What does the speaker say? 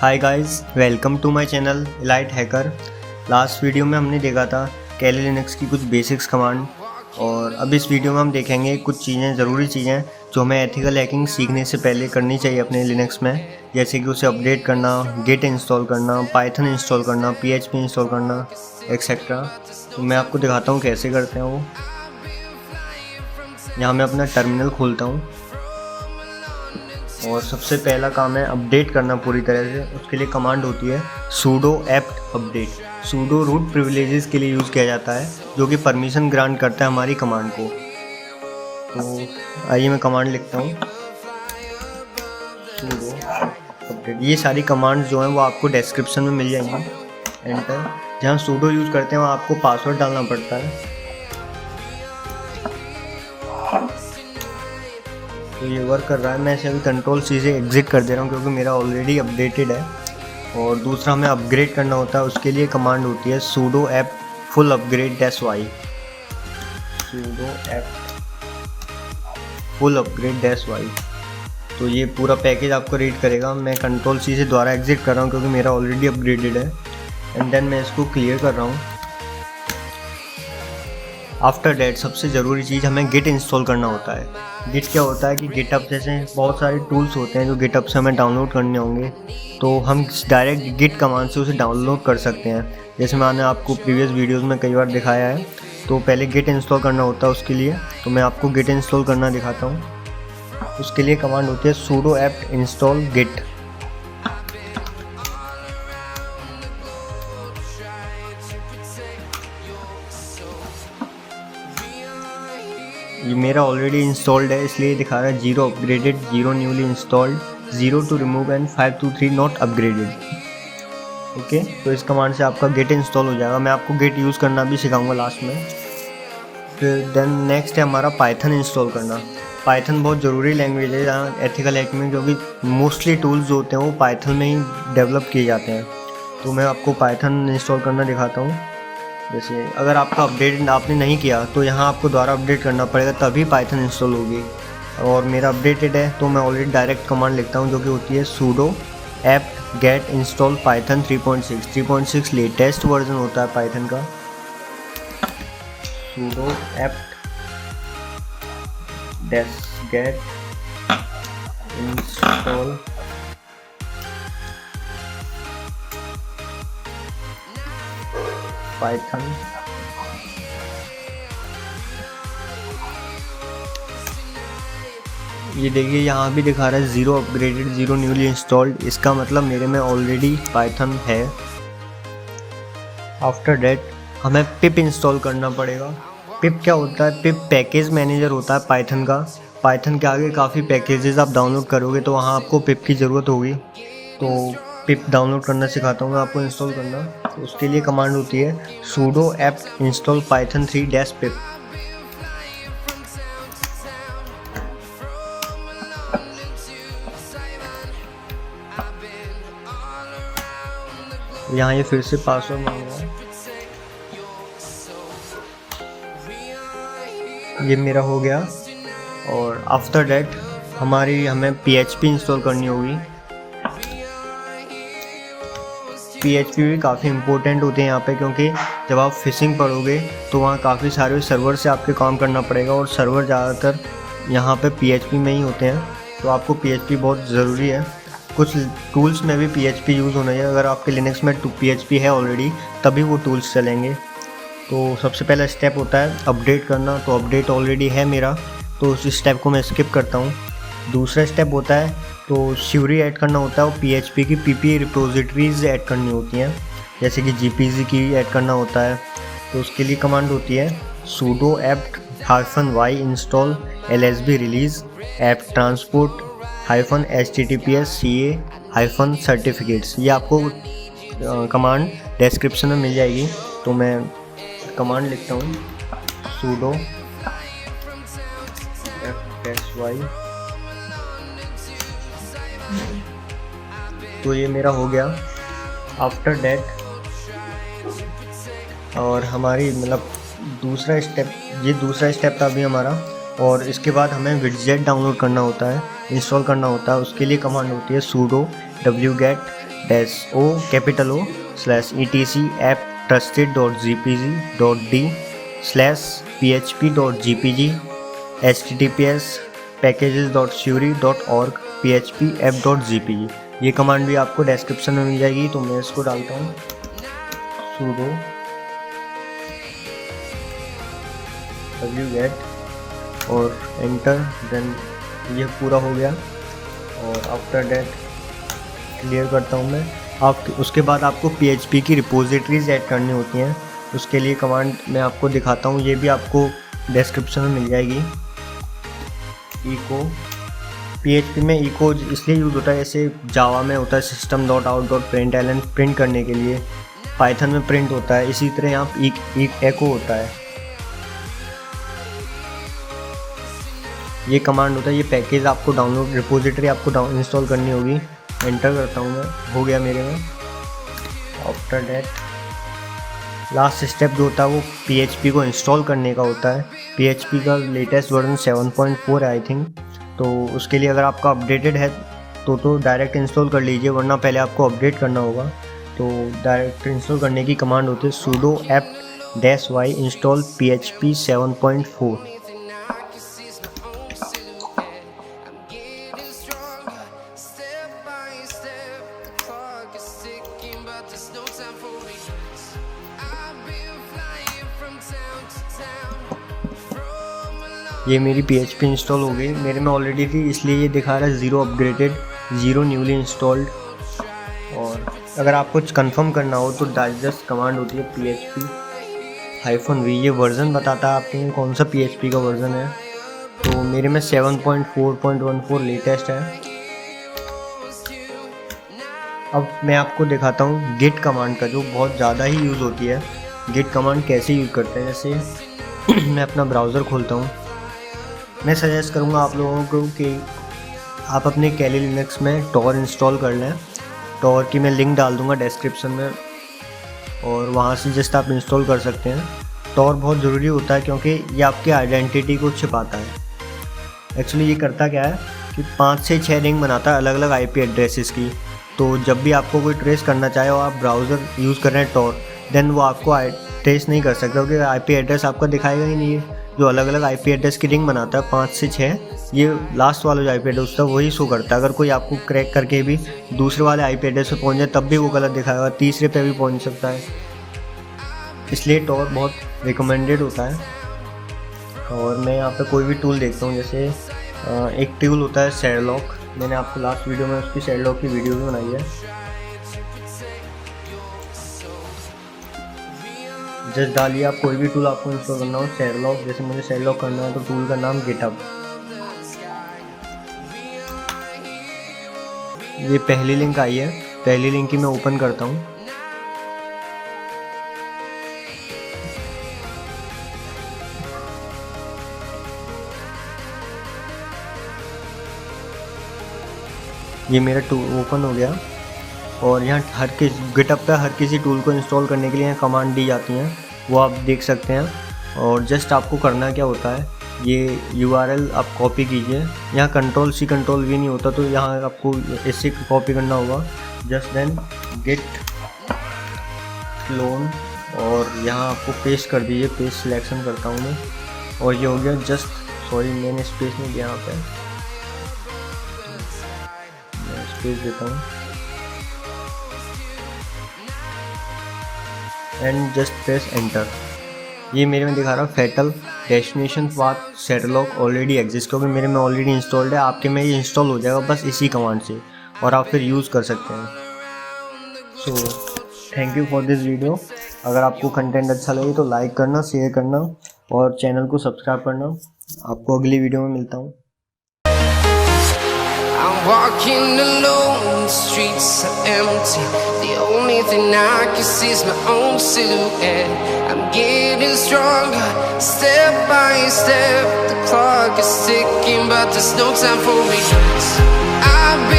Hi guys, welcome to my channel elite hacker. Last video में हमने देखा था कैली लिनक्स की कुछ बेसिक्स कमांड, और अब इस वीडियो में हम देखेंगे कुछ चीज़ें, ज़रूरी चीज़ें जो हमें एथिकल हैकिंग सीखने से पहले करनी चाहिए अपने लिनक्स में, जैसे कि उसे अपडेट करना, गिट इंस्टॉल करना, पाइथन इंस्टॉल करना, PHP इंस्टॉल करना, एक्सेट्रा। तो मैं आपको दिखाता हूँ कैसे करते हैं वो। यहाँ मैं अपना टर्मिनल खोलता हूँ और सबसे पहला काम है अपडेट करना पूरी तरह से। उसके लिए कमांड होती है sudo apt update। sudo root privileges के लिए यूज़ किया जाता है, जो कि परमिशन ग्रांट करता है हमारी कमांड को। तो आइए मैं कमांड लिखता हूँ sudo update। ये सारी कमांड्स जो हैं वो आपको डिस्क्रिप्शन में मिल जाएंगी। एंटर। जहाँ sudo यूज़ करते हैं वहाँ आपको पासवर्ड डालना पड़ता है। तो ये वर्क कर रहा है। मैं इसे अभी Ctrl+C से एग्ज़िट कर दे रहा हूँ क्योंकि मेरा ऑलरेडी अपडेटेड है। और दूसरा हमें अपग्रेड करना होता है, उसके लिए कमांड होती है sudo apt full upgrade -y। sudo apt full upgrade -y। तो ये पूरा पैकेज आपको रीड करेगा। मैं Ctrl+C से दोबारा एग्ज़िट कर रहा हूँ क्योंकि मेरा ऑलरेडी अपग्रेडेड है। एंड देन मैं इसको क्लियर कर रहा हूँ। आफ्टर डैट सबसे ज़रूरी चीज़, हमें गिट इंस्टॉल करना होता है। गिट क्या होता है कि गिटहब जैसे बहुत सारे टूल्स होते हैं जो गिटहब से हमें डाउनलोड करने होंगे, तो हम डायरेक्ट गिट कमांड से उसे डाउनलोड कर सकते हैं। जैसे मैंने आपको प्रीवियस वीडियोस में कई बार दिखाया है। तो पहले गिट इंस्टॉल करना होता है उसके लिए। तो मैं आपको गिट इंस्टॉल करना दिखाता हूँ। उसके लिए कमांड होती है sudo apt install git। ये मेरा ऑलरेडी इंस्टॉल्ड है, इसलिए दिखा रहा है 0 upgraded, 0 newly installed, 0 to remove and 523 not upgraded. Okay, तो इस कमांड से आपका गिट इंस्टॉल हो जाएगा। मैं आपको गिट यूज़ करना भी सिखाऊंगा लास्ट में। फिर देन नेक्स्ट है हमारा पाइथन इंस्टॉल करना। पाइथन बहुत ज़रूरी लैंग्वेज है जहाँ एथिकल हैकिंग में, क्योंकि मोस्टली टूल्स जो होते हैं वो पाइथन में ही डेवलप किए जाते हैं। तो मैं आपको पाइथन इंस्टॉल करना दिखाता हूँ। जैसे अगर आपका अपडेट आपने नहीं किया तो यहाँ आपको दोबारा अपडेट करना पड़ेगा, तभी पाइथन इंस्टॉल होगी। और मेरा अपडेटेड है तो मैं ऑलरेडी डायरेक्ट कमांड लिखता हूँ जो कि होती है sudo apt get install python 3.6। 3.6 latest version होता है पाइथन का। sudo apt get install Python. ये देखिए यहाँ भी दिखा रहा है 0 अपग्रेडेड, 0 न्यूली इंस्टॉल्ड। इसका मतलब मेरे में ऑलरेडी पाइथन है। आफ्टर डेट हमें पिप इंस्टॉल करना पड़ेगा। पिप क्या होता है? पिप पैकेज मैनेजर होता है पाइथन का। पाइथन के आगे काफ़ी पैकेजेस आप डाउनलोड करोगे तो वहाँ आपको पिप की ज़रूरत होगी। तो पिप डाउनलोड करना सिखाता हूँ मैं आपको, इंस्टॉल करना। तो उसके लिए कमांड होती है sudo apt install python 3-pip। यहाँ ये फिर से पासवर्ड मांग रहा है। ये मेरा हो गया। और आफ्टर डेट हमें PHP इंस्टॉल करनी होगी। PHP भी काफ़ी इंपॉर्टेंट होते हैं यहाँ पे, क्योंकि जब आप फिशिंग पढ़ोगे तो वहाँ काफ़ी सारे सर्वर से आपके काम करना पड़ेगा, और सर्वर ज़्यादातर यहाँ पे PHP में ही होते हैं। तो आपको PHP बहुत ज़रूरी है। कुछ टूल्स में भी PHP यूज़ होना चाहिए। अगर आपके लिनक्स में PHP है ऑलरेडी तभी वो टूल्स चलेंगे। तो सबसे पहला स्टेप होता है अपडेट करना। तो अपडेट ऑलरेडी है मेरा, तो उस स्टेप को मैं स्किप करता हूँ। दूसरा स्टेप होता है तो श्यूरी ऐड करना होता है, और PHP की PP रिपोजिटरीज ऐड करनी होती हैं, जैसे कि GPG की ऐड करना होता है। तो उसके लिए कमांड होती है sudo apt -y install lsb release apt transport -https ca -certificates। ये आपको कमांड डिस्क्रिप्शन में मिल जाएगी। तो मैं कमांड लिखता हूँ sudo apt-y। तो ये मेरा हो गया। आफ्टर डेट और हमारी मतलब दूसरा स्टेप था अभी हमारा। और इसके बाद हमें विडजेट डाउनलोड करना होता है, इंस्टॉल करना होता है। उसके लिए कमांड होती है sudo wget etc/apptrusted.gpg.d/php.gpg https://packages.suri.org php-app.gpg। ये कमांड भी आपको डिस्क्रिप्शन में मिल जाएगी, तो मैं इसको डालता हूँ sudo wget और एंटर। देन ये पूरा हो गया और आफ्टर दैट क्लियर करता हूँ मैं। आप उसके बाद आपको PHP की रिपोजिटरीज ऐड करनी होती हैं, उसके लिए कमांड मैं आपको दिखाता हूँ, ये भी आपको डिस्क्रिप्शन में मिल जाएगी। echo PHP में echo इसलिए यूज़ होता है, जैसे जावा में होता है system.out.println प्रिंट करने के लिए, पाइथन में प्रिंट होता है, इसी तरह यहाँ echo होता है। ये कमांड होता है, ये पैकेज आपको डाउनलोड, रिपोजिटरी आपको इंस्टॉल करनी होगी। एंटर करता हूँ मैं, हो गया मेरे में। आफ्टर दैट लास्ट स्टेप जो होता है वो PHP को इंस्टॉल करने का होता है। PHP का लेटेस्ट वर्जन 7.4 है आई थिंक, तो उसके लिए अगर आपका अपडेटेड है तो डायरेक्ट इंस्टॉल कर लीजिए, वरना पहले आपको अपडेट करना होगा। तो डायरेक्ट इंस्टॉल करने की कमांड होती है sudo apt-y install PHP 7.4। ये मेरी PHP इंस्टॉल हो गई, मेरे में ऑलरेडी थी इसलिए ये दिखा रहा है 0 अपग्रेडेड 0 न्यूली इंस्टॉल्ड। और अगर आपको कंफर्म करना हो तो जस्ट कमांड होती है PHP-v, ये वर्ज़न बताता है आपके कौन सा PHP का वर्ज़न है। तो मेरे में 7.4.14 लेटेस्ट है। अब मैं आपको दिखाता हूँ गिट कमांड का, जो बहुत ज़्यादा ही यूज़ होती है। गिट कमांड कैसे यूज़ करते हैं, जैसे मैं अपना ब्राउज़र खोलता हूँ। मैं सजेस्ट करूँगा आप लोगों को कि आप अपने कैली लिनक्स में टॉर इंस्टॉल कर लें। टॉर की मैं लिंक डाल दूँगा डिस्क्रिप्शन में, और वहाँ से जस्ट आप इंस्टॉल कर सकते हैं। टॉर बहुत ज़रूरी होता है क्योंकि ये आपकी आइडेंटिटी को छिपाता है। एक्चुअली ये करता क्या है कि 5 से 6 रिंग बनाता है अलग अलग IP एड्रेसेस की। तो जब भी आपको कोई ट्रेस करना चाहे और आप ब्राउज़र यूज़ कर रहे हैं टॉर, देन वो आपको ट्रेस नहीं कर सकता, क्योंकि IP एड्रेस आपका दिखाएगा ही नहीं है। जो अलग अलग IP एड्रेस की रिंग बनाता है 5 से 6, ये लास्ट वाला जो IP एड्रेस होता है वही शो करता है। अगर कोई आपको क्रैक करके भी दूसरे वाले IP एड्रेस पे पहुंच जाए तब भी वो गलत दिखाएगा, तीसरे पे भी पहुंच सकता है। इसलिए टॉर बहुत रिकमेंडेड होता है। और मैं यहाँ पे कोई भी टूल देखता हूँ, जैसे एक टूल होता है शेरलॉक, मैंने आपको लास्ट वीडियो में उसकी शेरलॉक की वीडियो भी बनाई है। जस्ट डालिए आप कोई भी टूल आपको इंस्टॉल करना हो, शेरलॉक, जैसे मुझे शेरलॉक करना है तो टूल का नाम गिटहब। ये पहली लिंक आई है, पहली लिंक की मैं ओपन करता हूँ। ये मेरा टूल ओपन हो गया, और यहाँ गिटहब पे हर किसी टूल को इंस्टॉल करने के लिए यहाँ कमांड दी जाती हैं, वो आप देख सकते हैं। और जस्ट आपको करना क्या होता है, ये URL आप कॉपी कीजिए। यहाँ Ctrl+C Ctrl+V नहीं होता, तो यहाँ आपको इससे कॉपी करना होगा। जस्ट देन git clone, और यहाँ आपको पेस्ट कर दीजिए। पेस्ट सिलेक्शन करता हूँ मैं, और ये हो गया। जस्ट सॉरी मैंने स्पेस नहीं दिया यहाँ पे, मैं स्पेस देता हूँ। And just press enter. ये मेरे में दिखा रहा है fatal destination path Sherlock already exist, क्योंकि मेरे में ऑलरेडी इंस्टॉल्ड है। आपके में ये इंस्टॉल हो जाएगा बस इसी कमांड से, और आप फिर यूज़ कर सकते हैं। So thank you for this video. अगर आपको कंटेंट अच्छा लगे तो लाइक करना, शेयर करना और चैनल को सब्सक्राइब करना। आपको अगली वीडियो में मिलता हूँ। Walking alone, the streets are empty. The only thing I can see is my own silhouette. I'm getting stronger, step by step. The clock is ticking, but there's no time for me. I've been